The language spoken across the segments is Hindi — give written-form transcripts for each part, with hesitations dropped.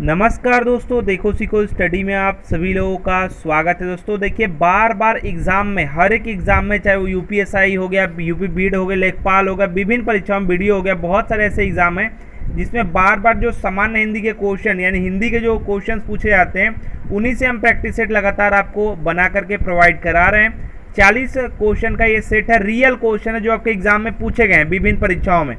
नमस्कार दोस्तों, देखो सीखो स्टडी में आप सभी लोगों का स्वागत है। दोस्तों देखिए, बार बार एग्जाम में, हर एक एग्जाम में, चाहे वो यूपीएसआई हो गया, यूपी बीड हो गया, लेखपाल हो गया, विभिन्न परीक्षाओं में वीडियो हो गया, बहुत सारे ऐसे एग्जाम हैं जिसमें बार बार जो सामान्य हिंदी के क्वेश्चन यानी हिंदी के जो क्वेश्चन पूछे जाते हैं उन्हीं से हम प्रैक्टिस सेट लगातार आपको बना करके प्रोवाइड करा रहे हैं। 40 क्वेश्चन का ये सेट है, रियल क्वेश्चन है जो आपके एग्जाम में पूछे गए हैं विभिन्न परीक्षाओं में।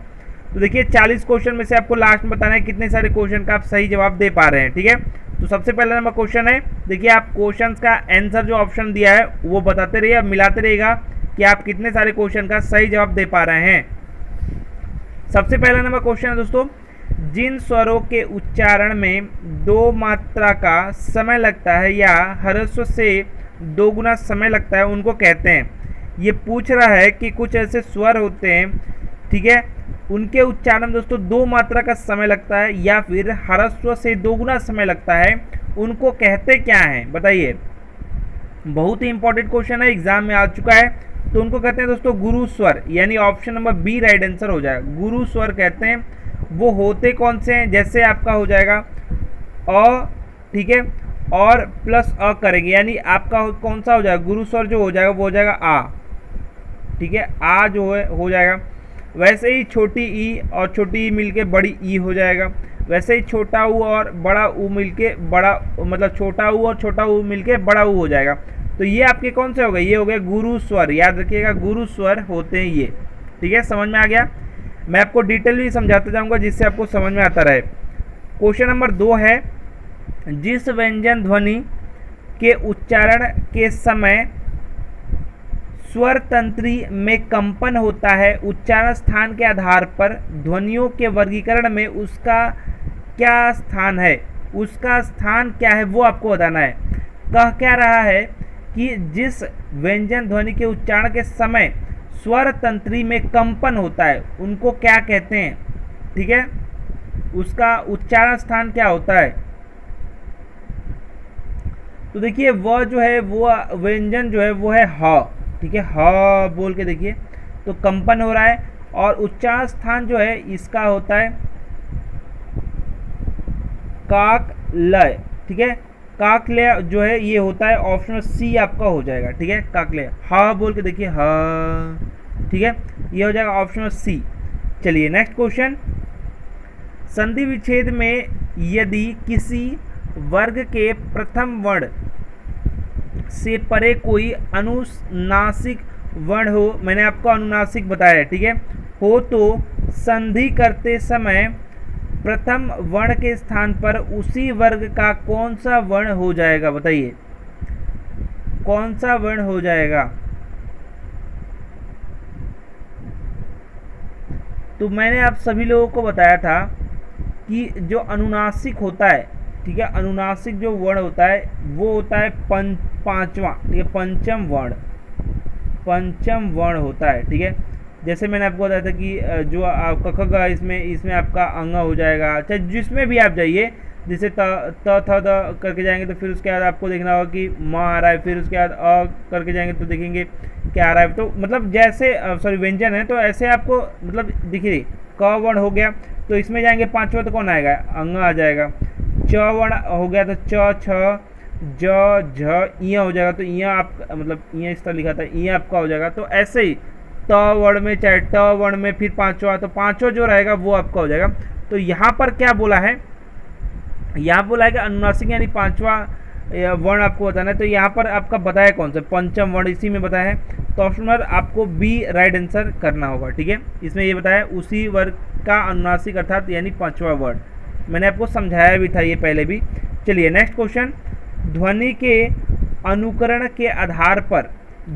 तो देखिए 40 क्वेश्चन में से आपको लास्ट में बताना है कितने सारे क्वेश्चन का आप सही जवाब दे पा रहे हैं। ठीक है, तो सबसे पहला नंबर क्वेश्चन है, देखिए आप क्वेश्चन का आंसर जो ऑप्शन दिया है वो बताते रहिए, मिलाते रहिएगा कि आप कितने सारे क्वेश्चन का सही जवाब दे पा रहे हैं। सबसे पहला नंबर क्वेश्चन है दोस्तों, जिन स्वरों के उच्चारण में 2 मात्रा का समय लगता है या ह्रस्व से 2 गुना समय लगता है उनको कहते हैं। ये पूछ रहा है कि कुछ ऐसे स्वर होते हैं, ठीक है, उनके उच्चारण में दोस्तों 2 मात्रा का समय लगता है या फिर ह्रस्व से 2 गुना समय लगता है, उनको कहते क्या हैं बताइए। बहुत ही इंपॉर्टेंट क्वेश्चन है, एग्जाम में आ चुका है। तो उनको कहते हैं दोस्तों गुरु स्वर, यानी option number B right answer हो जाएगा। गुरु स्वर कहते हैं। वो होते कौन से हैं, जैसे आपका हो जाएगा अ, ठीक है, और प्लस अ करेंगे, यानी आपका कौन सा हो जाएगा, गुरु स्वर जो हो जाएगा वो हो जाएगा आ, ठीक है, आ जो है हो जाएगा। वैसे ही छोटी ई और छोटी ई मिलके बड़ी ई हो जाएगा। वैसे ही छोटा ऊ और बड़ा ऊ मिलके बड़ा, मतलब छोटा ऊ और छोटा ऊ मिलके बड़ा ऊ हो जाएगा। तो ये आपके कौन से हो गए, ये हो गए गुरु स्वर। याद रखिएगा गुरु स्वर होते हैं ये। ठीक है, समझ में आ गया। मैं आपको डिटेल भी समझाता जाऊंगा जिससे आपको समझ में आता रहे। क्वेश्चन नंबर 2 है, जिस व्यंजन ध्वनि के उच्चारण के समय स्वर तंत्री में कंपन होता है, उच्चारण स्थान के आधार पर ध्वनियों के वर्गीकरण में उसका क्या स्थान है, उसका स्थान क्या है वो आपको बताना है। कह क्या रहा है कि जिस व्यंजन ध्वनि के उच्चारण के समय स्वर तंत्री में कंपन होता है उनको क्या कहते हैं, ठीक है, उसका उच्चारण स्थान क्या होता है। तो देखिए वह जो है वो व्यंजन जो है वो है ह, ठीक है, ह बोल के देखिए तो कंपन हो रहा है। और उच्चारण स्थान जो है इसका होता है काक लय, ठीक है, काक लय जो है ये होता है ऑप्शन सी आपका हो जाएगा। ठीक है, काक लय, ह बोल के देखिए ह, ठीक है, ये हो जाएगा ऑप्शन सी। चलिए नेक्स्ट क्वेश्चन, संधि विच्छेद में यदि किसी वर्ग के प्रथम वर्ण से परे कोई अनुनासिक वर्ण हो, मैंने आपको अनुनासिक बताया है, ठीक है, हो तो संधि करते समय प्रथम वर्ण के स्थान पर उसी वर्ग का कौन सा वर्ण हो जाएगा बताइए, कौन सा वर्ण हो जाएगा। तो मैंने आप सभी लोगों को बताया था कि जो अनुनासिक होता है, ठीक है, अनुनासिक जो वर्ण होता है वो होता है पांचवा, ठीक है, पंचम वर्ण होता है। ठीक है, जैसे मैंने आपको बताया था कि जो क ख ग इसमें आपका अंग हो जाएगा, चाहे जिसमें भी आप जाइए, जैसे त थ द करके जाएंगे तो फिर उसके बाद आपको देखना होगा कि म आ रहा है, फिर उसके बाद अ करके जाएंगे तो देखेंगे क्या आ रहा है। तो मतलब जैसे सॉरी व्यंजन है तो ऐसे आपको मतलब देखिए क वर्ण हो गया तो इसमें जाएंगे पांचवा तो कौन आएगा, अंग आ जाएगा। च वर्ण हो गया तो च छ ज झ इया हो जाएगा, तो इया आप मतलब इया इस तरह लिखा था, इया आपका हो जाएगा। तो ऐसे ही त वर्ण में, चाहे ट वर्ण में फिर पांचवा, तो पांचवा जो रहेगा वो आपका हो जाएगा। तो यहाँ पर क्या बोला है, यहाँ बोला है कि अनुनासिक यानी पांचवा वर्ण आपको बताना है। तो यहाँ पर आपका बताया कौन सा, पंचम वर्ण इसी में बताया है। तो ऑप्शन नंबर आपको बी राइट आंसर करना होगा। ठीक है, इसमें ये बताया उसी वर्ग का अनुनासिक अर्थात यानी पांचवा वर्ण, मैंने आपको समझाया भी था ये पहले भी। चलिए नेक्स्ट क्वेश्चन, ध्वनि के अनुकरण के आधार पर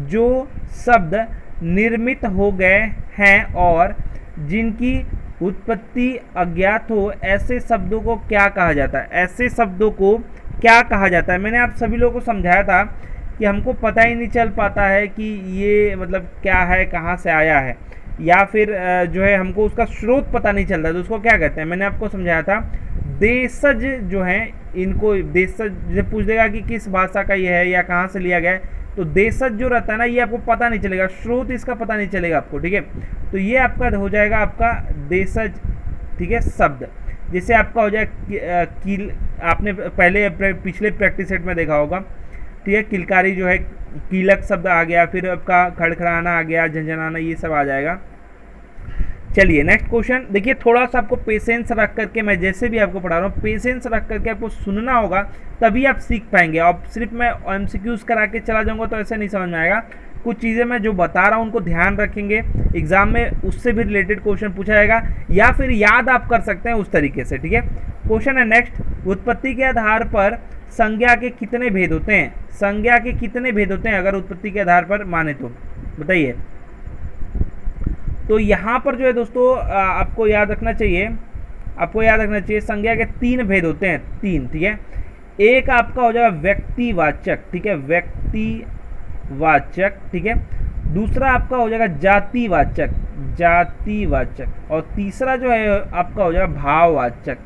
जो शब्द निर्मित हो गए हैं और जिनकी उत्पत्ति अज्ञात हो, ऐसे शब्दों को क्या कहा जाता है, ऐसे शब्दों को क्या कहा जाता है। मैंने आप सभी लोगों को समझाया था कि हमको पता ही नहीं चल पाता है कि ये मतलब क्या है, कहाँ से आया है, या फिर जो है हमको उसका स्रोत पता नहीं चलता तो उसको क्या कहते हैं। मैंने आपको समझाया था देशज जो हैं, इनको देशज जैसे पूछ देगा कि किस भाषा का ये है या कहाँ से लिया गया है, तो देशज जो रहता है ना ये आपको पता नहीं चलेगा, स्रोत इसका पता नहीं चलेगा आपको। ठीक है, तो ये आपका हो जाएगा आपका देशज, ठीक है, शब्द। जैसे आपका हो जाए कील, आपने पहले पिछले प्रैक्टिस सेट में देखा होगा, ठीक है, किलकारी जो है कीलक शब्द आ गया, फिर आपका खड़खड़ाना आ गया, झंझनाना, ये सब आ जाएगा। चलिए नेक्स्ट क्वेश्चन देखिए, थोड़ा सा आपको पेशेंस रख करके, मैं जैसे भी आपको पढ़ा रहा हूँ पेशेंस रख करके आपको सुनना होगा, तभी आप सीख पाएंगे। अब सिर्फ मैं एमसीक्यूज करा के चला जाऊँगा तो ऐसे नहीं समझ में आएगा। कुछ चीज़ें मैं जो बता रहा हूँ उनको ध्यान रखेंगे, एग्जाम में उससे भी रिलेटेड क्वेश्चन पूछा जाएगा, या फिर याद आप कर सकते हैं उस तरीके से, ठीक है। क्वेश्चन है नेक्स्ट, उत्पत्ति के आधार पर संज्ञा के कितने भेद होते हैं? संज्ञा के कितने भेद होते हैं अगर उत्पत्ति के आधार पर माने तो बताइए। तो यहाँ पर जो है दोस्तों आपको याद रखना चाहिए, संज्ञा के 3 भेद होते हैं, 3, ठीक है। एक आपका हो जाएगा व्यक्तिवाचक, ठीक है, व्यक्तिवाचक, ठीक है। दूसरा आपका हो जाएगा जातिवाचक, और तीसरा जो है आपका हो जाएगा भाववाचक,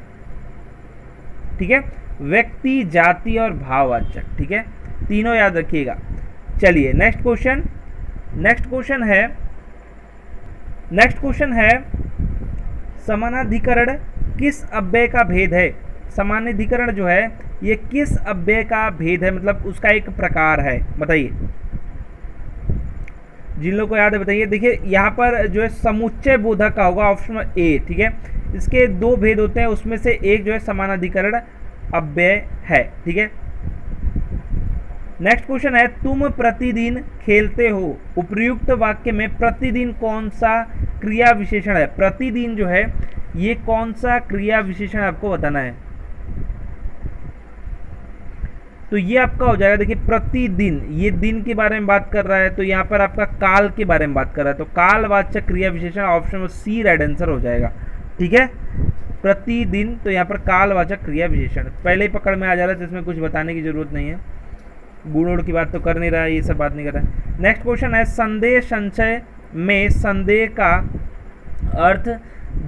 ठीक है। व्यक्ति, जाति और भाववाचक, ठीक है, तीनों याद रखिएगा। चलिए नेक्स्ट क्वेश्चन है समानाधिकरण किस अव्यय का भेद है? समानाधिकरण जो है ये किस अव्यय का भेद है, मतलब उसका एक प्रकार है, बताइए। जिन लोगों को याद है बताइए। देखिए यहाँ पर जो है समुच्चय बोधक का होगा, ऑप्शन ए, ठीक है। इसके 2 भेद होते हैं, उसमें से एक जो है समानाधिकरण अव्यय है, ठीक है। नेक्स्ट क्वेश्चन है, तुम प्रतिदिन खेलते हो, उपयुक्त वाक्य में प्रतिदिन कौन सा क्रिया विशेषण है? प्रतिदिन जो है ये कौन सा क्रिया विशेषण आपको बताना है। तो ये आपका हो जाएगा, देखिए प्रतिदिन, ये दिन के बारे में बात कर रहा है, तो यहाँ पर आपका काल के बारे में बात कर रहा है, तो कालवाचक क्रिया विशेषण ऑप्शन सी राइट आंसर हो जाएगा, ठीक है। प्रतिदिन, तो यहाँ पर कालवाचक क्रिया विशेषण पहले ही पकड़ में आ जा रहा है, तो इसमें कुछ बताने की जरूरत नहीं है, गुणों की बात तो कर नहीं रहा है, ये सब बात नहीं कर रहा है। नेक्स्ट क्वेश्चन है, संदेह संशय में संदेह का अर्थ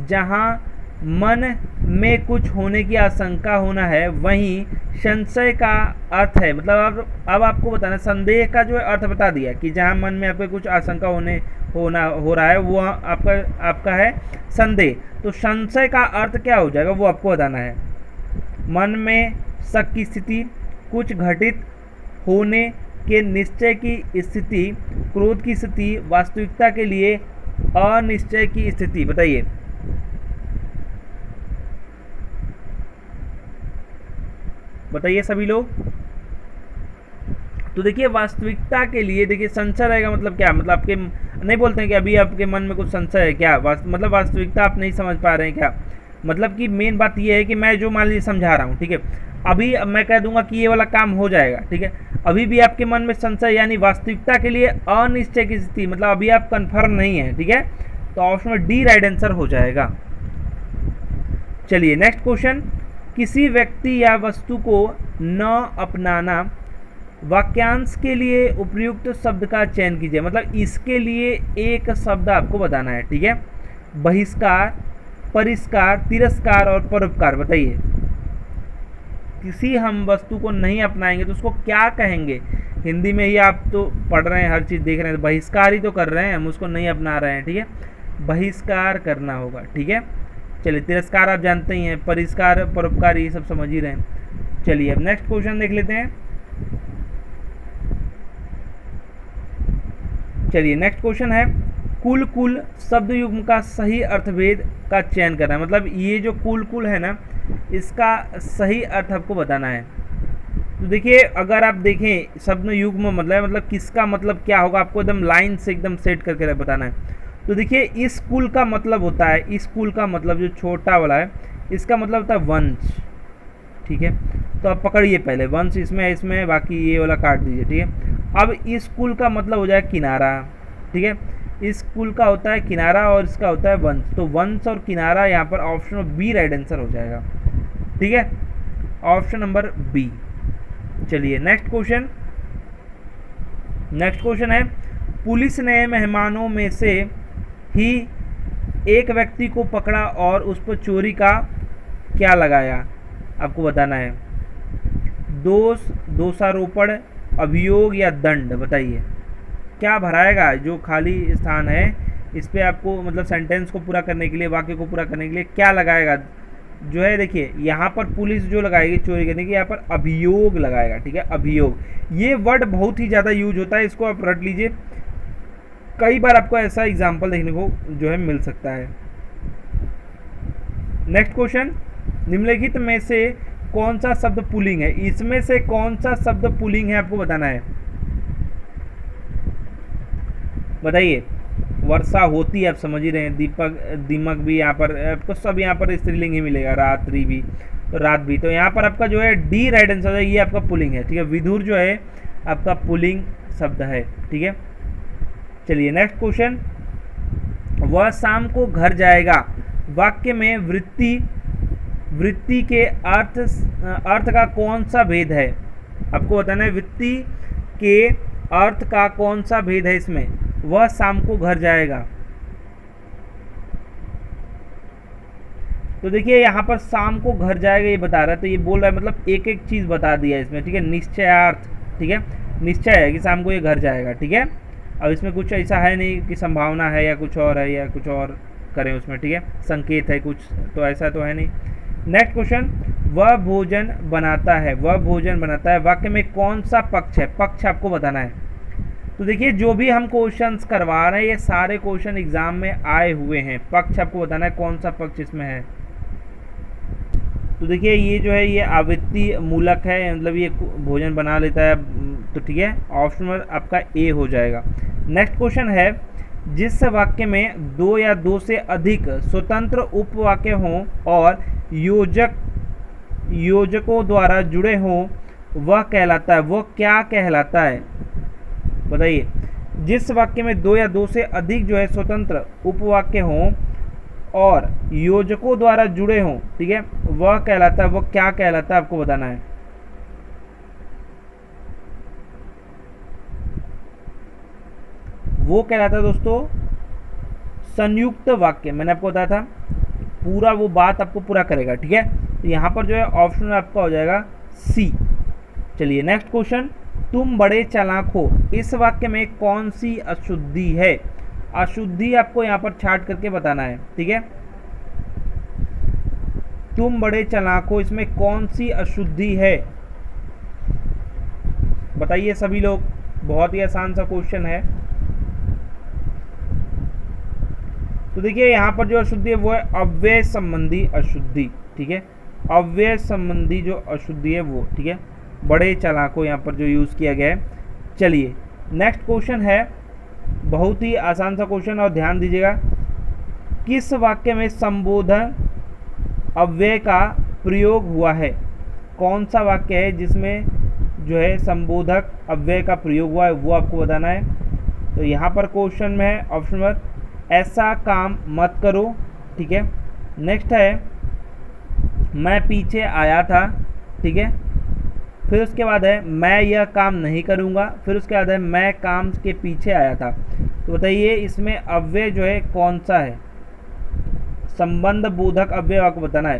जहाँ मन में कुछ होने की आशंका होना है, वहीं संशय का अर्थ है, मतलब अब आपको बताना, संदेह का जो है अर्थ बता दिया कि जहाँ मन में आपके कुछ आशंका हो रहा है वो आपका है संदेह। तो संशय का अर्थ क्या हो जाएगा वो आपको बताना है। मन में शक की स्थिति, कुछ घटित होने के निश्चय की स्थिति, क्रोध की स्थिति, वास्तविकता के लिए अनिश्चय की स्थिति, बताइए। बताइए सभी लोग। तो देखिए वास्तविकता के लिए, देखिए संशय रहेगा मतलब क्या, मतलब आपके नहीं बोलते हैं कि अभी आपके मन में कुछ संशय है क्या, मतलब वास्तविकता आप नहीं समझ पा रहे हैं क्या, मतलब कि मेन बात ये है कि मैं जो मान लीजिए समझा रहा हूँ, ठीक है, अभी मैं कह दूंगा कि ये वाला काम हो जाएगा, ठीक है, अभी भी आपके मन में संशय यानी वास्तविकता के लिए अनिश्चय की स्थिति, मतलब अभी आप कंफर्म नहीं है, ठीक है, तो ऑप्शन डी राइट आंसर हो जाएगा। चलिए नेक्स्ट क्वेश्चन, किसी व्यक्ति या वस्तु को न अपनाना, वाक्यांश के लिए उपयुक्त शब्द का चयन कीजिए, मतलब इसके लिए एक शब्द आपको बताना है, ठीक है। बहिष्कार, परिष्कार, तिरस्कार और परोपकार, बताइए। किसी हम वस्तु को नहीं अपनाएंगे तो उसको क्या कहेंगे? हिंदी में ही आप तो पढ़ रहे हैं, हर चीज़ देख रहे हैं, बहिष्कार ही तो कर रहे हैं, हम उसको नहीं अपना रहे हैं, ठीक है, बहिष्कार करना होगा, ठीक है। चलिए तिरस्कार आप जानते ही हैं, परिष्कार, परोपकार ये सब समझ ही रहे हैं। चलिए अब नेक्स्ट क्वेश्चन देख लेते हैं। चलिए नेक्स्ट क्वेश्चन है, कुल शब्द युग्म का सही अर्थभेद का चयन करना है, मतलब ये जो कुल है ना, इसका सही अर्थ आपको बताना है। तो देखिए अगर आप देखें शब्द युग्म मतलब किसका मतलब क्या होगा, आपको एकदम लाइन से एकदम सेट करके बताना है। तो देखिए इस कुल का मतलब होता है, इस कुल का मतलब जो छोटा वाला है इसका मतलब होता है वंश, ठीक है। तो आप पकड़िए पहले वंश इसमें बाकी ये वाला काट दीजिए, ठीक है। अब इस कुल का मतलब हो जाए किनारा, ठीक है, इस कुल का होता है किनारा और इसका होता है वंश, तो वंश और किनारा यहाँ पर ऑप्शन बी राइट आंसर हो जाएगा, ठीक है, ऑप्शन नंबर बी। चलिए नेक्स्ट क्वेश्चन है, पुलिस ने मेहमानों में से ही एक व्यक्ति को पकड़ा और उस पर चोरी का क्या लगाया, आपको बताना है। दोष, दोषारोपण, अभियोग या दंड, बताइए क्या भराएगा। जो खाली स्थान है इस पर आपको मतलब सेंटेंस को पूरा करने के लिए, वाक्य को पूरा करने के लिए क्या लगाएगा, जो है देखिए यहाँ पर पुलिस जो लगाएगी चोरी करने की, यहाँ पर अभियोग लगाएगा, ठीक है, अभियोग। ये वर्ड बहुत ही ज़्यादा यूज होता है, इसको आप रट लीजिए, कई बार आपको ऐसा एग्जाम्पल देखने को जो है मिल सकता है। नेक्स्ट क्वेश्चन, निम्नलिखित में से कौन सा शब्द पुल्लिंग है? इसमें से कौन सा शब्द पुल्लिंग है आपको बताना है, बताइए। वर्षा होती है, आप समझ ही रहे हैं, दीपक दीमक भी यहाँ पर आपको सब यहाँ पर स्त्रीलिंग ही मिलेगा, रात्रि भी तो रात भी, तो यहाँ पर आपका जो है डी राइट आंसर है, ये आपका पुल्लिंग है, ठीक है। विधुर जो है आपका पुल्लिंग शब्द है, ठीक है। चलिए नेक्स्ट क्वेश्चन, वह शाम को घर जाएगा वाक्य में वृत्ति के अर्थ का कौन सा भेद है? आपको बताना है वृत्ति के अर्थ का कौन सा भेद है इसमें। वह शाम को घर जाएगा, तो देखिए यहाँ पर शाम को घर जाएगा ये बता रहा है, तो ये बोल रहा है मतलब एक एक चीज़ बता दिया इसमें, ठीक है। निश्चयार्थ, ठीक है, निश्चय है कि शाम को ये घर जाएगा, ठीक है। अब इसमें कुछ ऐसा है नहीं कि संभावना है या कुछ और है या कुछ और करें उसमें, ठीक है, संकेत है कुछ, तो ऐसा तो है नहीं। नेक्स्ट क्वेश्चन, वह भोजन बनाता है, वह भोजन बनाता है वाक्य में कौन सा पक्ष है? पक्ष आपको बताना है। तो देखिए जो भी हम क्वेश्चंस करवा रहे हैं ये सारे क्वेश्चन एग्जाम में आए हुए हैं, पक्ष आपको बताना है कौन सा पक्ष इसमें है। तो देखिए ये जो है ये आवृत्ति मूलक है, मतलब ये भोजन बना लेता है, तो ठीक है, ऑप्शन नंबर आपका ए हो जाएगा। नेक्स्ट क्वेश्चन है, जिस वाक्य में दो या दो से अधिक स्वतंत्र उपवाक्य हों और योजकों द्वारा जुड़े हों वह कहलाता है, वो क्या कहलाता है? बताइए। जिस वाक्य में दो या दो से अधिक जो है स्वतंत्र उपवाक्य हों और योजकों द्वारा जुड़े हों, ठीक है, वह कहलाता है, वो क्या कहलाता है आपको बताना है। वो कहलाता है दोस्तों संयुक्त वाक्य। मैंने आपको बताया था पूरा वो बात आपको पूरा करेगा, ठीक है। तो यहाँ पर जो है ऑप्शन आपका हो जाएगा सी। चलिए नेक्स्ट क्वेश्चन, तुम बड़े चालाक हो, इस वाक्य में कौन सी अशुद्धि है? अशुद्धि आपको यहाँ पर छाट करके बताना है, ठीक है। तुम बड़े चालाक हो, इसमें कौन सी अशुद्धि है? बताइए सभी लोग, बहुत ही आसान सा क्वेश्चन है। तो देखिए यहाँ पर जो अशुद्धि है वो है अव्यय संबंधी अशुद्धि, ठीक है, अव्यय संबंधी जो अशुद्धि है वो, ठीक है। बड़े चालाक को यहाँ पर जो यूज़ किया गया है। चलिए नेक्स्ट क्वेश्चन है, बहुत ही आसान सा क्वेश्चन और ध्यान दीजिएगा। किस वाक्य में संबोधन अव्यय का प्रयोग हुआ है? कौन सा वाक्य है जिसमें जो है संबोधक अव्यय का प्रयोग हुआ है, वो आपको बताना है। तो यहाँ पर क्वेश्चन में है ऑप्शन नंबर ऐसा काम मत करो, ठीक है। नेक्स्ट है मैं पीछे आया था, ठीक है। फिर उसके बाद है मैं यह काम नहीं करूँगा, फिर उसके बाद है मैं काम के पीछे आया था। तो बताइए इसमें अव्यय जो है कौन सा है? संबंध बोधक अव्यय आपको बताना है।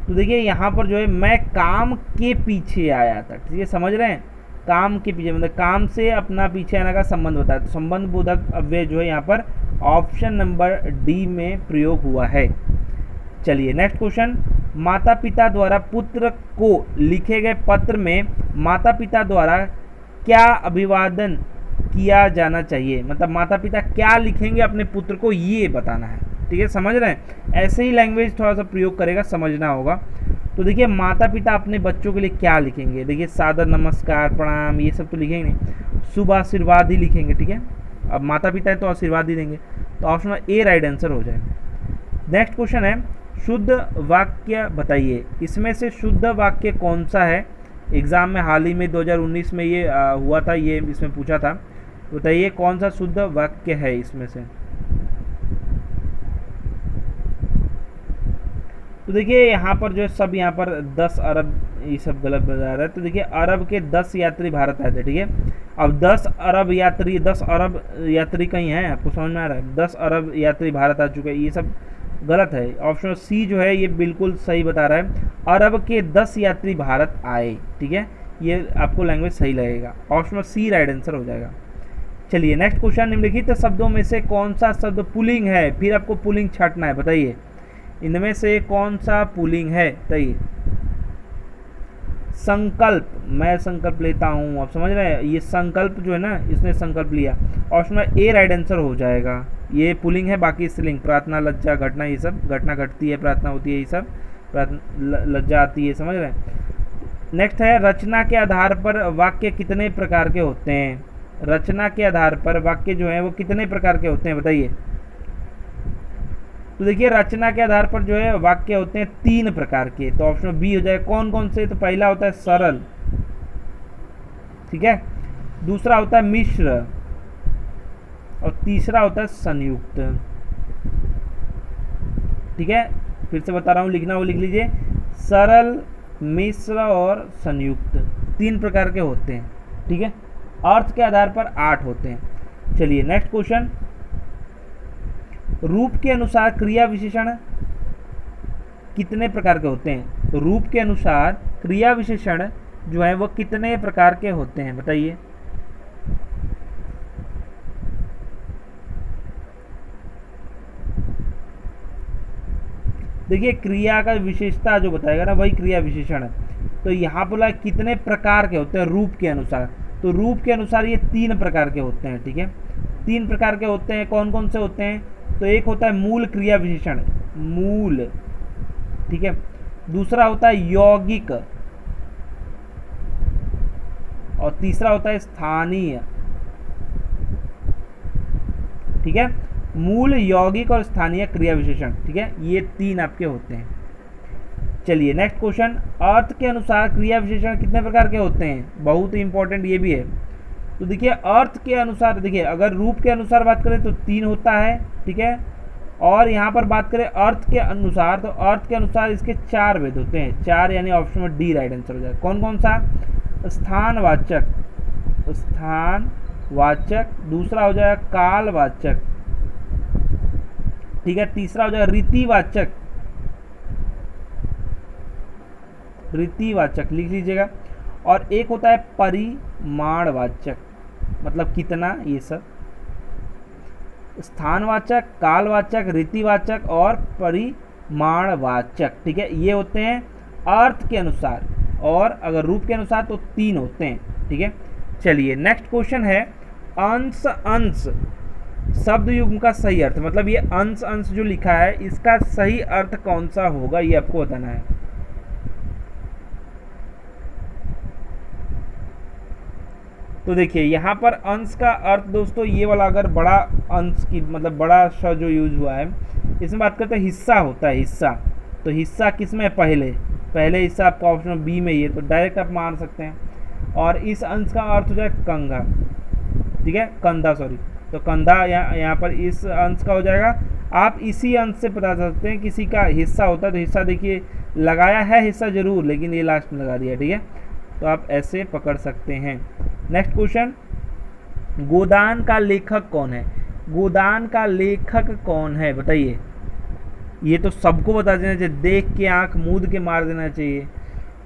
तो देखिए यहाँ पर जो है मैं काम के पीछे आया था, ठीक है, समझ रहे हैं, काम के पीछे मतलब काम से अपना पीछे आने का संबंध बताया। तो संबंध बोधक अव्यय जो है यहाँ पर ऑप्शन नंबर डी में प्रयोग हुआ है। चलिए नेक्स्ट क्वेश्चन, माता पिता द्वारा पुत्र को लिखे गए पत्र में माता पिता द्वारा क्या अभिवादन किया जाना चाहिए? मतलब माता पिता क्या लिखेंगे अपने पुत्र को, ये बताना है, ठीक है, समझ रहे हैं। ऐसे ही लैंग्वेज थोड़ा सा प्रयोग करेगा, समझना होगा। तो देखिए माता पिता अपने बच्चों के लिए क्या लिखेंगे? देखिए सादर नमस्कार प्रणाम ये सब तो लिखेंगे नहीं, शुभ आशीर्वाद ही लिखेंगे, ठीक है। अब माता पिता है तो आशीर्वाद ही देंगे, तो ऑप्शन में ए राइट आंसर हो जाएगा। नेक्स्ट क्वेश्चन है शुद्ध वाक्य बताइए, इसमें से शुद्ध वाक्य कौन सा है? एग्जाम में हाल ही में 2019 में ये हुआ था, ये इसमें पूछा था, बताइए कौन सा शुद्ध वाक्य है इसमें से। तो देखिए यहाँ पर जो है सब यहाँ पर 10 अरब ये सब गलत बता रहा है। तो देखिए अरब के 10 यात्री भारत आए थे, ठीक है। अब 10 अरब यात्री कहीं हैं, आपको समझ में आ रहा है? 10 अरब यात्री भारत आ चुके हैं, ये सब गलत है। ऑप्शन सी जो है ये बिल्कुल सही बता रहा है, अरब के 10 यात्री भारत आए, ठीक है, ये आपको लैंग्वेज सही लगेगा, ऑप्शन सी राइट आंसर हो जाएगा। चलिए नेक्स्ट क्वेश्चन, निम्नलिखित शब्दों में से कौन सा शब्द पुल्लिंग है? फिर आपको पुल्लिंग छांटना है, बताइए। इनमें से कौन सा पुल्लिंग है? बताइए। संकल्प, मैं संकल्प लेता हूँ, आप समझ रहे हैं, ये संकल्प जो है ना, इसने संकल्प लिया। ऑप्शन में ए राइट आंसर हो जाएगा। ये पुल्लिंग है, बाकी स्त्रीलिंग, प्रार्थना, लज्जा, घटना, ये सब घटना घटती है, प्रार्थना होती है, ये सब लज्जा आती है, समझ रहे हैं। नेक्स्ट है, रचना के आधार पर वाक्य कितने प्रकार के होते हैं? रचना के आधार पर वाक्य जो है वो कितने प्रकार के होते हैं? बताइए। तो देखिए, रचना के आधार पर जो है वाक्य होते हैं 3 प्रकार के, तो ऑप्शन बी हो जाए। कौन कौन से? तो पहला होता है सरल, ठीक है, दूसरा होता है मिश्र, और तीसरा होता है संयुक्त, ठीक है। फिर से बता रहा हूँ, लिखना वो लिख लीजिए, सरल, मिश्र और संयुक्त, 3 प्रकार के होते हैं, ठीक है। अर्थ के आधार पर 8 होते हैं। चलिए नेक्स्ट क्वेश्चन, रूप के अनुसार क्रिया विशेषण कितने प्रकार के होते हैं? तो रूप के अनुसार क्रिया विशेषण जो है वो कितने प्रकार के होते हैं? बताइए। देखिए, क्रिया का विशेषता जो बताएगा ना, वही क्रिया विशेषण है। तो यहाँ बोला कितने प्रकार के होते हैं रूप के अनुसार, तो रूप के अनुसार ये 3 प्रकार के होते हैं, ठीक है। 3 प्रकार के होते हैं, कौन कौन से होते हैं? तो एक होता है मूल क्रिया विशेषण, मूल, ठीक है। दूसरा होता है यौगिक, और तीसरा होता है स्थानीय, ठीक है। मूल, यौगिक और स्थानीय क्रिया विशेषण, ठीक है, ये 3 आपके होते हैं। चलिए नेक्स्ट क्वेश्चन, अर्थ के अनुसार क्रिया विशेषण कितने प्रकार के होते हैं? बहुत ही इंपॉर्टेंट ये भी है। तो देखिए, अर्थ के अनुसार, देखिए अगर रूप के अनुसार बात करें तो 3 होता है, ठीक है। और यहाँ पर बात करें अर्थ के अनुसार, तो अर्थ के अनुसार इसके 4 भेद होते हैं, 4, यानी ऑप्शन में डी राइट आंसर हो जाएगा। कौन कौन सा? स्थानवाचक, स्थानवाचक, दूसरा हो जाएगा कालवाचक, ठीक है, तीसरा हो जाएगा रीतिवाचक, रीतिवाचक लिख लीजिएगा, और एक होता है परिमाणवाचक, मतलब कितना, ये सब। स्थानवाचक, कालवाचक, रीतिवाचक और परिमाणवाचक, ठीक है, ये होते हैं अर्थ के अनुसार, और अगर रूप के अनुसार तो 3 होते हैं, ठीक है। चलिए नेक्स्ट क्वेश्चन है, अंश अंश शब्द युग्म का सही अर्थ, मतलब ये अंश अंश जो लिखा है इसका सही अर्थ कौन सा होगा, ये आपको बताना है। तो देखिए, यहाँ पर अंश का अर्थ दोस्तों ये वाला, अगर बड़ा अंश की मतलब बड़ा श जो यूज हुआ है, इसमें बात करते हैं हिस्सा होता है, हिस्सा। तो हिस्सा किस में? पहले हिस्सा आपका ऑप्शन बी में ही है, तो डायरेक्ट आप मान सकते हैं। और इस अंश का अर्थ हो जाए कंधा, ठीक है, कंधा, सॉरी, तो कंधा यहाँ पर इस अंश का हो जाएगा। आप इसी अंश से पता कर सकते हैं किसी का हिस्सा होता है, तो हिस्सा देखिए लगाया है हिस्सा जरूर, लेकिन ये लास्ट में लगा दिया, ठीक है, तो आप ऐसे पकड़ सकते हैं। नेक्स्ट क्वेश्चन, गोदान का लेखक कौन है? गोदान का लेखक कौन है? बताइए। ये तो सबको बता देना चाहिए, देख के आंख मूंद के मार देना चाहिए।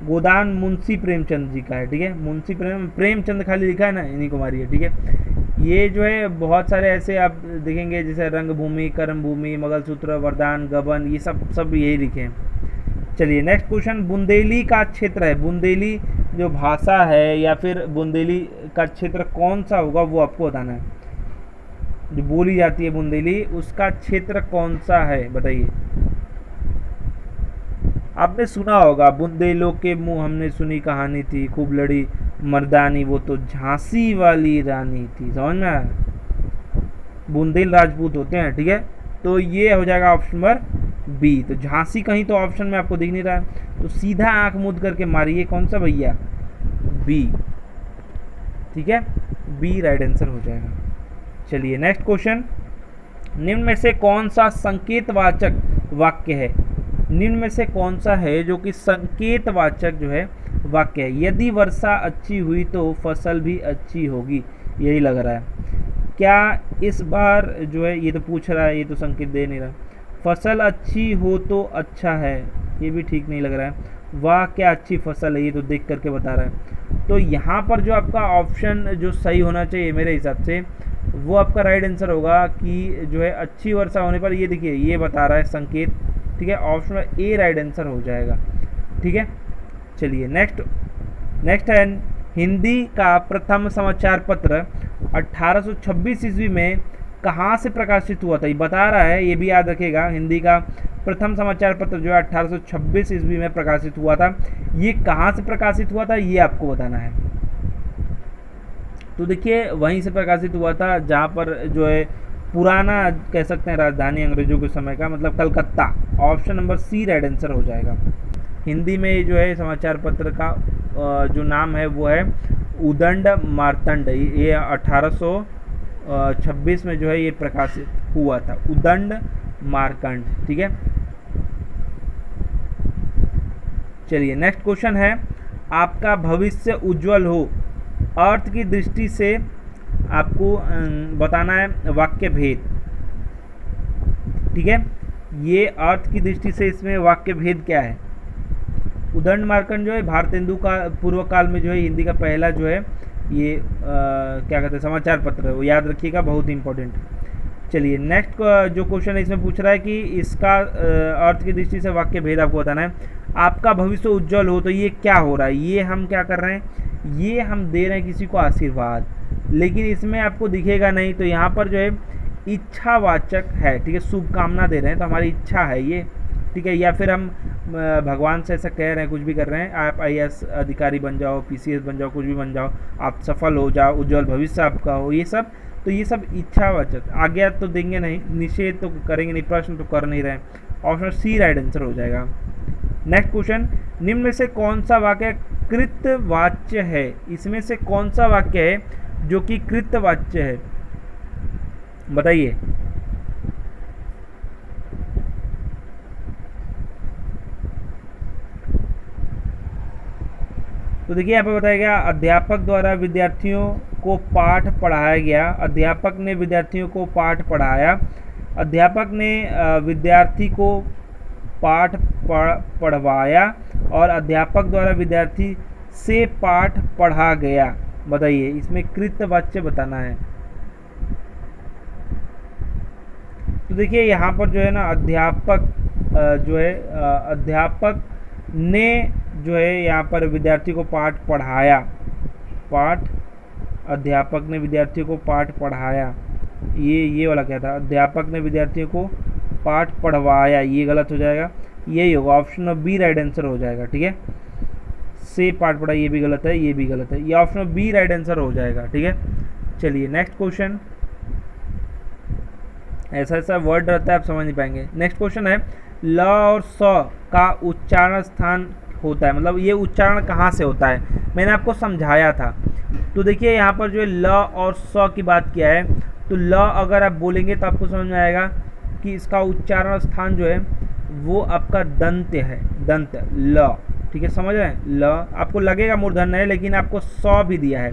गोदान मुंशी प्रेमचंद जी का है, ठीक है, मुंशी प्रेमचंद खाली लिखा है ना, इन्हीं को मारिए, ठीक है। ये जो है बहुत सारे ऐसे आप देखेंगे, जैसे रंगभूमि, कर्मभूमि, मंगलसूत्र, वरदान, गबन, ये सब यही लिखे हैं। चलिए नेक्स्ट क्वेश्चन, बुंदेली का क्षेत्र है, बुंदेली जो भाषा है या फिर बुंदेली का क्षेत्र कौन सा होगा वो आपको बताना है। जो बोली जाती है बुंदेली, उसका क्षेत्र कौन सा है? बताइए। आपने सुना होगा, बुंदेलों के मुंह हमने सुनी कहानी थी, खूब लड़ी मर्दानी, वो तो झांसी वाली रानी थी, समझ में आया? बुंदेल राजपूत होते हैं, ठीक है, तो ये हो जाएगा ऑप्शन नंबर बी। तो झांसी कहीं तो ऑप्शन में आपको दिख नहीं रहा है, तो सीधा आंख मूंद करके मारिए, कौन सा भैया? बी, ठीक है, बी राइट आंसर हो जाएगा। चलिए नेक्स्ट क्वेश्चन, निम्न में से कौन सा संकेतवाचक वाक्य है? निम्न में से कौन सा है जो कि संकेतवाचक जो है वाक्य है? यदि वर्षा अच्छी हुई तो फसल भी अच्छी होगी, यही लग रहा है। क्या इस बार जो है, ये तो पूछ रहा है, ये तो संकेत दे नहीं रहा। फसल अच्छी हो तो अच्छा है, ये भी ठीक नहीं लग रहा है। वाह क्या अच्छी फसल है, ये तो देख करके बता रहा है। तो यहाँ पर जो आपका ऑप्शन जो सही होना चाहिए मेरे हिसाब से, वो आपका राइट आंसर होगा कि जो है अच्छी वर्षा होने पर, ये देखिए ये बता रहा है संकेत, ठीक है, option number A right answer हो जाएगा। ठीक है, चलिए नेक्स्ट है, हिंदी का प्रथम समाचार पत्र 1826 ईस्वी में कहाँ से प्रकाशित हुआ था, ये बता रहा है, ये भी याद रखिएगा। हिंदी का प्रथम समाचार पत्र जो है 1826 ईस्वी में प्रकाशित हुआ था, ये कहाँ से प्रकाशित हुआ था ये आपको बताना है। तो देखिए वहीं से प्रकाशित हुआ था जहाँ पर जो है पुराना कह सकते हैं राजधानी अंग्रेजों के समय का, मतलब Calcutta. Option number C right answer हो जाएगा। हिंदी में जो है समाचार पत्र का जो नाम है वो है उदंड मार्तंड। ये 1826 में जो है ये प्रकाशित हुआ था, उदंड मार्कंड। ठीक है, चलिए नेक्स्ट क्वेश्चन है, आपका भविष्य उज्जवल हो, अर्थ की दृष्टि से आपको बताना है वाक्य भेद। ठीक है, ये अर्थ की दृष्टि से इसमें वाक्य भेद क्या है। उदंड मार्कंड जो है भारतेंदु का पूर्व काल में जो है हिंदी का पहला जो है ये क्या कहते हैं समाचार पत्र है, वो याद रखिएगा, बहुत ही इंपॉर्टेंट। चलिए नेक्स्ट जो क्वेश्चन है इसमें पूछ रहा है कि इसका अर्थ की दृष्टि से वाक्य भेद आपको बताना है। आपका भविष्य उज्जवल हो, तो ये क्या हो रहा है, ये हम क्या कर रहे हैं, ये हम दे रहे हैं किसी को आशीर्वाद, लेकिन इसमें आपको दिखेगा नहीं, तो यहाँ पर जो है इच्छावाचक है। ठीक है, शुभकामना दे रहे हैं, तो हमारी इच्छा है ये। ठीक है, या फिर हम भगवान से ऐसा कह रहे हैं, कुछ भी कर रहे हैं, आप IAS अधिकारी बन जाओ, PCS बन जाओ, कुछ भी बन जाओ, आप सफल हो जाओ, उज्जवल भविष्य आपका हो, ये सब, तो ये सब इच्छावाचक। आज्ञा तो देंगे नहीं, निषेध तो करेंगे नहीं, प्रश्न तो कर नहीं रहे। ऑप्शन सी राइट आंसर हो जाएगा। नेक्स्ट क्वेश्चन, निम्न में से कौन सा वाक्य कृतवाच्य है, इसमें से कौन सा वाक्य है जो कि कृतवाच्य है, बताइए। तो देखिए यहाँ पर बताया गया, अध्यापक द्वारा विद्यार्थियों को पाठ पढ़ाया गया। अध्यापक ने विद्यार्थियों को पाठ पढ़ाया। अध्यापक ने विद्यार्थी को पाठ पढ़वाया, और अध्यापक द्वारा विद्यार्थी से पाठ पढ़ा गया। बताइए इसमें कृतवाच्य बताना है। तो देखिए यहाँ पर जो है ना अध्यापक जो है अध्यापक ने जो है यहाँ पर विद्यार्थी को पाठ पढ़ाया, अध्यापक ने विद्यार्थियों को पाठ पढ़ाया, ये वाला क्या था, अध्यापक ने विद्यार्थियों को पाठ पढ़वाया, ये गलत हो जाएगा, यही होगा, option number B right answer हो जाएगा। ठीक है, से पाठ पढ़ा, ये भी गलत है, ये भी गलत है, ये option number B right answer हो जाएगा। ठीक है, चलिए नेक्स्ट क्वेश्चन, ऐसा वर्ड रहता है आप समझ नहीं पाएंगे। नेक्स्ट क्वेश्चन है, ल और स का उच्चारण स्थान होता है, मतलब ये उच्चारण कहाँ से होता है, मैंने आपको समझाया था। तो देखिए यहाँ पर जो है ल और स की बात किया है, तो ल अगर आप बोलेंगे तो आपको समझ में आएगा कि इसका उच्चारण स्थान जो है वो आपका दंत है, दंत ल। ठीक है, समझ रहे हैं, ल आपको लगेगा मूर्धन्य है, लेकिन आपको स भी दिया है,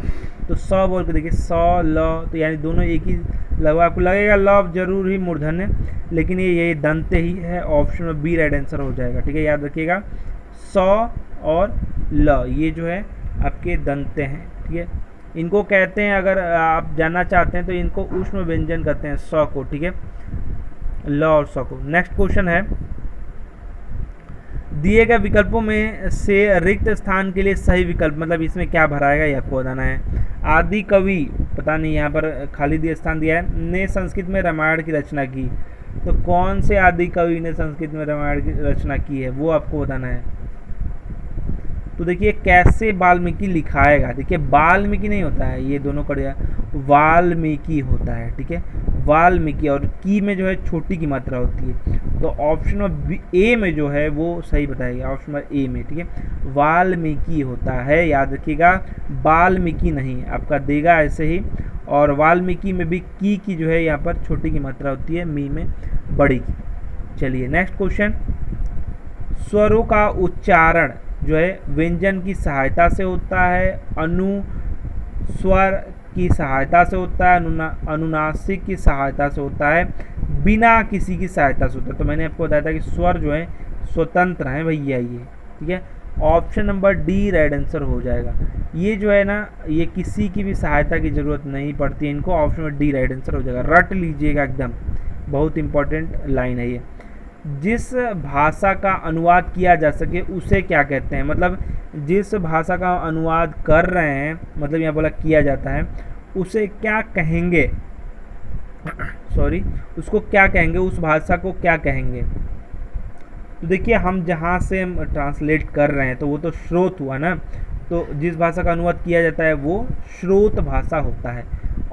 तो स बोल के देखिए, स ल, तो यानी दोनों एक ही लगवा, आपको लगेगा ल जरूर ही मूर्धन्य, लेकिन ये दंत ही है। ऑप्शन में बी राइट आंसर हो जाएगा। ठीक है, याद रखिएगा, स और ल ये जो है आपके दंते हैं। ठीक है, इनको कहते हैं, अगर आप जानना चाहते हैं तो इनको ऊष्म व्यंजन कहते हैं, स को। ठीक है, ल और स को। नेक्स्ट क्वेश्चन है, दिए गए विकल्पों में से रिक्त स्थान के लिए सही विकल्प, मतलब इसमें क्या भराएगा ये आपको बताना है। आदि कवि, पता नहीं यहाँ पर खाली दिया स्थान दिया है, ने संस्कृत में रामायण की रचना की, तो कौन से आदि कवि ने संस्कृत में रामायण की रचना की है वो आपको बताना है। तो देखिए कैसे वाल्मीकि लिखाएगा, देखिए वाल्मीकि नहीं होता है, ये दोनों कड़िया वाल्मीकि होता है। ठीक है, वाल्मीकि, और की में जो है छोटी की मात्रा होती है, तो ऑप्शन नंबर ए में जो है वो सही बताएगा, ऑप्शन नंबर ए में। ठीक है, वाल्मीकि होता है, याद रखिएगा, वाल्मीकि नहीं आपका देगा ऐसे ही, और वाल्मीकि में भी की जो है यहाँ पर छोटी की मात्रा होती है, मी में बड़ी की। चलिए नेक्स्ट क्वेश्चन, स्वरों का उच्चारण जो है व्यंजन की सहायता से होता है, अनुस्वर की सहायता से होता है, अनुनासिक की सहायता से होता है, बिना किसी की सहायता से होता है। तो मैंने आपको बताया था कि स्वर जो है स्वतंत्र हैं भैया ये। ठीक है, option number D right answer हो जाएगा। ये जो है ना ये किसी की भी सहायता की ज़रूरत नहीं पड़ती है इनको, option number D right answer हो जाएगा। रट लीजिएगा एकदम, बहुत इंपॉर्टेंट लाइन है ये। जिस भाषा का अनुवाद किया जा सके उसे क्या कहते हैं, मतलब जिस भाषा का अनुवाद कर रहे हैं, मतलब यहाँ बोला किया जाता है, उसे क्या कहेंगे, सॉरी, उसको क्या कहेंगे, उस भाषा को क्या कहेंगे। तो देखिए हम जहाँ से हम ट्रांसलेट कर रहे हैं तो वो तो स्रोत हुआ ना, तो जिस भाषा का अनुवाद किया जाता है वो स्रोत भाषा होता है।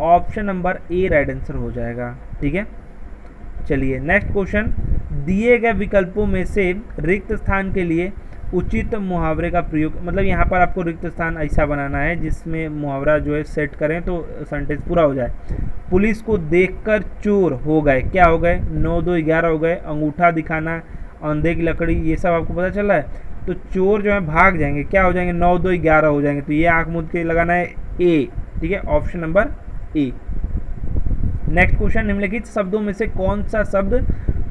Option number A right answer हो जाएगा। ठीक है, चलिए नेक्स्ट क्वेश्चन, दिए गए विकल्पों में से रिक्त स्थान के लिए उचित मुहावरे का प्रयोग, मतलब यहाँ पर आपको रिक्त स्थान ऐसा बनाना है जिसमें मुहावरा जो है सेट करें तो सेंटेंस पूरा हो जाए। पुलिस को देखकर चोर हो गए, क्या हो गए, 9 2 11 हो गए। अंगूठा दिखाना, अंधे की लकड़ी, ये सब आपको पता चल रहा है। तो चोर जो है भाग जाएंगे, क्या हो जाएंगे, 9 2 11 हो जाएंगे। तो ये आँख मूंद के लगाना है ए। ठीक है, option number A. Next question, निम्नलिखित शब्दों में से कौन सा शब्द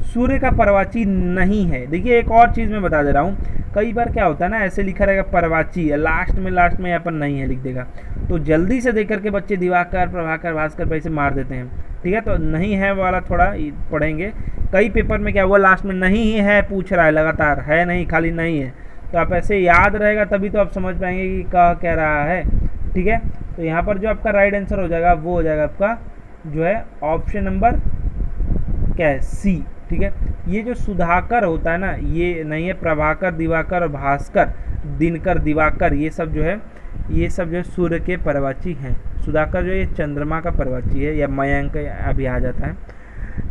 सूर्य का परवाची नहीं है। देखिए एक और चीज़ मैं बता दे रहा हूँ, कई बार क्या होता है ना, ऐसे लिखा रहेगा परवाची, लास्ट में यहाँ पर नहीं है लिख देगा, तो जल्दी से देख करके बच्चे दिवाकर, प्रभाकर, भास्कर पे ऐसे मार देते हैं। ठीक है, तो नहीं है वाला थोड़ा पढ़ेंगे। कई पेपर में क्या हुआ, लास्ट में नहीं है पूछ रहा है लगातार, है नहीं, खाली नहीं है, तो आप ऐसे याद रहेगा तभी तो आप समझ पाएंगे कि कह रहा है। ठीक है, तो यहाँ पर जो आपका राइट आंसर हो जाएगा वो हो जाएगा आपका जो है ऑप्शन नंबर क्या है, सी। ठीक है, ये जो सुधाकर होता है ना, ये नहीं है, प्रभाकर, दिवाकर और भास्कर, दिनकर, दिवाकर, ये सब जो है सूर्य के परवाची हैं। सुधाकर जो है ये चंद्रमा का परवाची है, या मयंक अभी आ जाता है।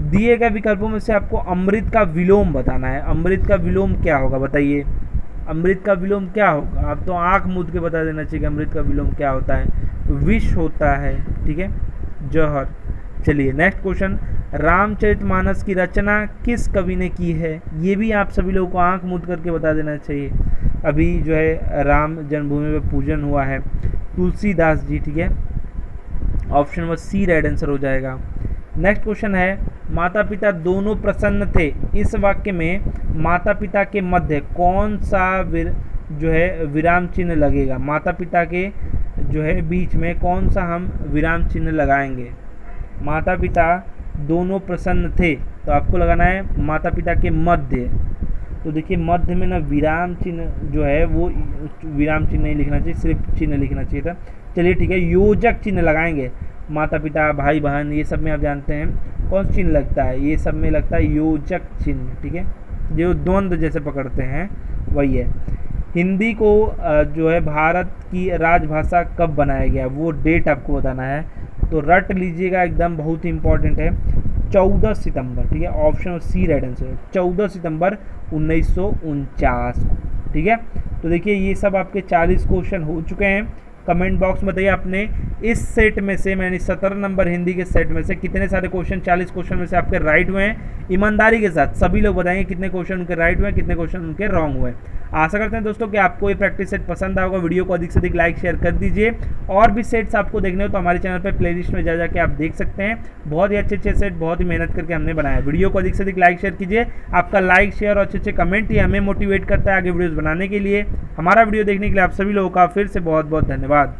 दिए गए विकल्पों में से आपको अमृत का विलोम बताना है। अमृत का विलोम क्या होगा बताइए, अमृत का विलोम क्या होगा, आप तो आंख मूंद के बता देना चाहिए अमृत का विलोम क्या होता है। विष होता है। ठीक है, जहर। चलिए नेक्स्ट क्वेश्चन, रामचरितमानस की रचना किस कवि ने की है। ये भी आप सभी लोगों को आंख मूंद करके बता देना चाहिए। अभी जो है राम जन्मभूमि में पूजन हुआ है, तुलसीदास जी। ठीक है, option number C right answer हो जाएगा। नेक्स्ट क्वेश्चन है, माता पिता दोनों प्रसन्न थे, इस वाक्य में माता पिता के मध्य कौन सा जो है विराम चिन्ह लगेगा। माता पिता के जो है बीच में कौन सा हम विराम चिन्ह लगाएंगे। माता पिता दोनों प्रसन्न थे, तो आपको लगाना है माता पिता के मध्य। तो देखिए मध्य में ना विराम चिन्ह जो है वो विराम चिन्ह नहीं लिखना चाहिए, सिर्फ चिन्ह लिखना चाहिए था। चलिए ठीक है, योजक चिन्ह लगाएंगे। माता पिता, भाई बहन, ये सब में आप जानते हैं कौन सा चिन्ह लगता है, ये सब में लगता है योजक चिन्ह। ठीक है, जो द्वंद्व जैसे पकड़ते हैं वही है। हिंदी को जो है भारत की राजभाषा कब बनाया गया, वो डेट आपको बताना है, तो रट लीजिएगा एकदम, बहुत ही इंपॉर्टेंट है, 14 सितंबर। ठीक है, ऑप्शन सी राइट आंसर, 14 सितंबर 1949 को। ठीक है, तो देखिए ये सब आपके 40 क्वेश्चन हो चुके हैं। कमेंट बॉक्स में बताइए आपने इस सेट में से, यानी 17 नंबर हिंदी के सेट में से कितने सारे क्वेश्चन 40 क्वेश्चन में से आपके राइट हुए हैं। ईमानदारी के साथ सभी लोग बताएंगे कितने क्वेश्चन उनके राइट हुए हैं, कितने क्वेश्चन उनके रॉन्ग हुए। आशा करते हैं दोस्तों कि आपको ये प्रैक्टिस सेट पसंद आएगा। वीडियो को अधिक से अधिक लाइक शेयर कर दीजिए। और भी सेट्स आपको देखने हो तो हमारे चैनल पर प्लेलिस्ट में जा जाके आप देख सकते हैं। बहुत ही अच्छे सेट, बहुत ही मेहनत करके हमने बनाया। वीडियो को अधिक से अधिक लाइक शेयर कीजिए। आपका लाइक शेयर और अच्छे कमेंट ही हमें मोटिवेट करता है आगे वीडियोज़ बनाने के लिए। हमारा वीडियो देखने के लिए आप सभी लोगों का फिर से बहुत बहुत धन्यवाद।